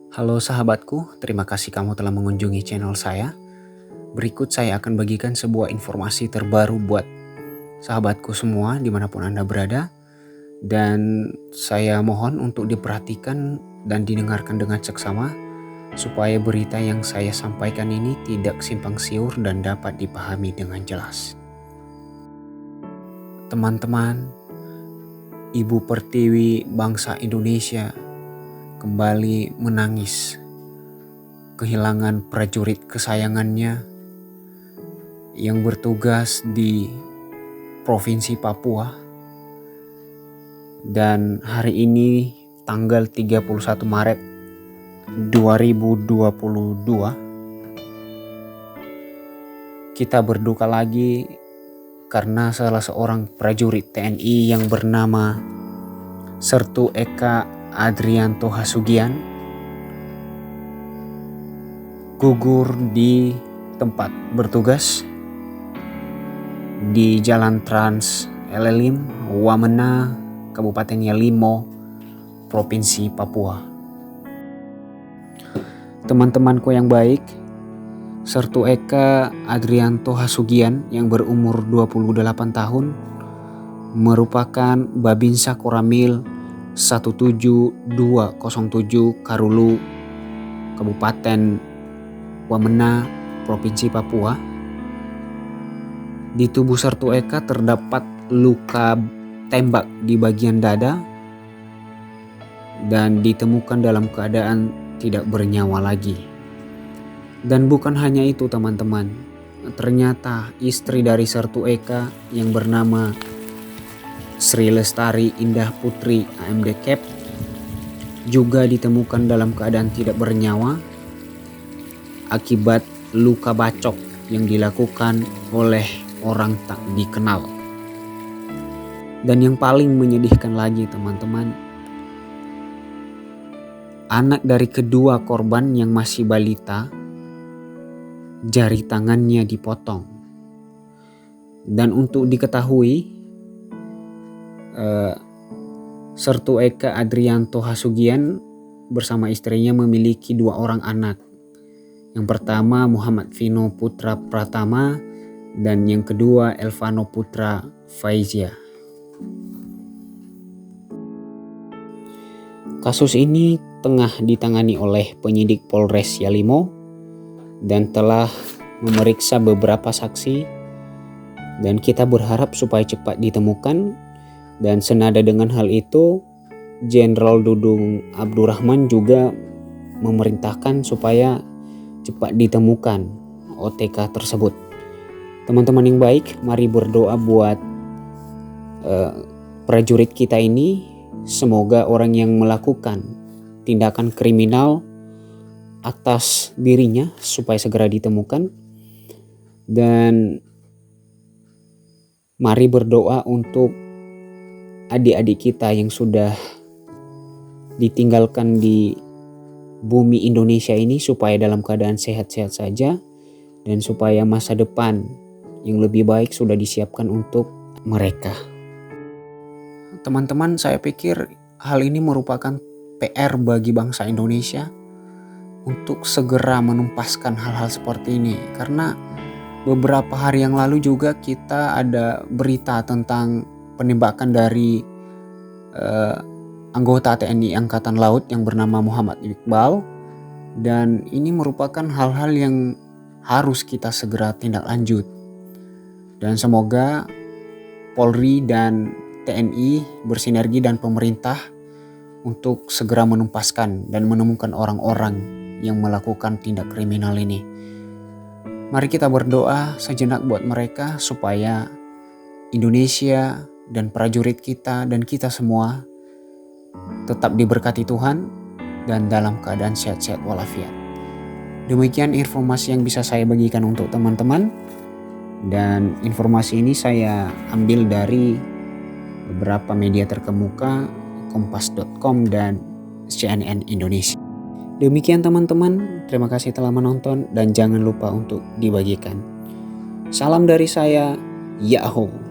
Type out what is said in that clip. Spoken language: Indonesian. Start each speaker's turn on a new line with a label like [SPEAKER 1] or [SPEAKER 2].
[SPEAKER 1] Halo sahabatku, terima kasih kamu telah mengunjungi channel saya. Berikut saya akan bagikan sebuah informasi terbaru buat sahabatku semua dimanapun Anda berada. Dan saya mohon untuk diperhatikan dan didengarkan dengan seksama supaya berita yang saya sampaikan ini tidak simpang siur dan dapat dipahami dengan jelas. Teman-teman, Ibu Pertiwi bangsa Indonesia kembali menangis kehilangan prajurit kesayangannya yang bertugas di Provinsi Papua. Dan hari ini tanggal 31 Maret 2022 kita berduka lagi karena salah seorang prajurit TNI yang bernama Sertu Eka Adrianto Hasugian gugur di tempat bertugas di Jalan Trans Elelim, Wamena, Kabupaten Yalimo, Provinsi Papua. Teman-temanku yang baik, Sertu Eka Adrianto Hasugian yang berumur 28 tahun merupakan Babinsa Koramil 17207 Karulu, Kabupaten Wamena, Provinsi Papua. Di tubuh Sertu Eka terdapat luka tembak di bagian dada dan ditemukan dalam keadaan tidak bernyawa lagi. Dan bukan hanya itu teman-teman, ternyata istri dari Sertu Eka yang bernama Sri Lestari Indah Putri AMD Cap juga ditemukan dalam keadaan tidak bernyawa akibat luka bacok yang dilakukan oleh orang tak dikenal. Dan yang paling menyedihkan lagi teman-teman, anak dari kedua korban yang masih balita, jari tangannya dipotong. Dan untuk diketahui, Sertu Eka Adrianto Hasugian bersama istrinya memiliki 2 orang anak. Yang pertama Muhammad Vino Putra Pratama dan yang kedua Elvano Putra Faizia. Kasus ini tengah ditangani oleh penyidik Polres Yalimo dan telah memeriksa beberapa saksi, dan kita berharap supaya cepat ditemukan. Dan senada dengan hal itu, Jenderal Dudung Abdurrahman juga memerintahkan supaya cepat ditemukan OTK tersebut. Teman-teman yang baik, mari berdoa buat prajurit kita ini. Semoga orang yang melakukan tindakan kriminal atas dirinya supaya segera ditemukan. Dan mari berdoa untuk adik-adik kita yang sudah ditinggalkan di bumi Indonesia ini supaya dalam keadaan sehat-sehat saja dan supaya masa depan yang lebih baik sudah disiapkan untuk mereka. Teman-teman, saya pikir hal ini merupakan PR bagi bangsa Indonesia untuk segera menumpaskan hal-hal seperti ini, karena beberapa hari yang lalu juga kita ada berita tentang penembakan dari anggota TNI Angkatan Laut yang bernama Muhammad Iqbal, dan ini merupakan hal-hal yang harus kita segera tindak lanjut. Dan semoga Polri dan TNI bersinergi dan pemerintah untuk segera menumpaskan dan menemukan orang-orang yang melakukan tindak kriminal ini. Mari kita berdoa sejenak buat mereka supaya Indonesia dan prajurit kita dan kita semua tetap diberkati Tuhan dan dalam keadaan sehat-sehat walafiat. Demikian informasi yang bisa saya bagikan untuk teman-teman, dan informasi ini saya ambil dari beberapa media terkemuka, kompas.com dan CNN Indonesia. Demikian teman-teman, terima kasih telah menonton dan jangan lupa untuk dibagikan. Salam dari saya, Yahoo.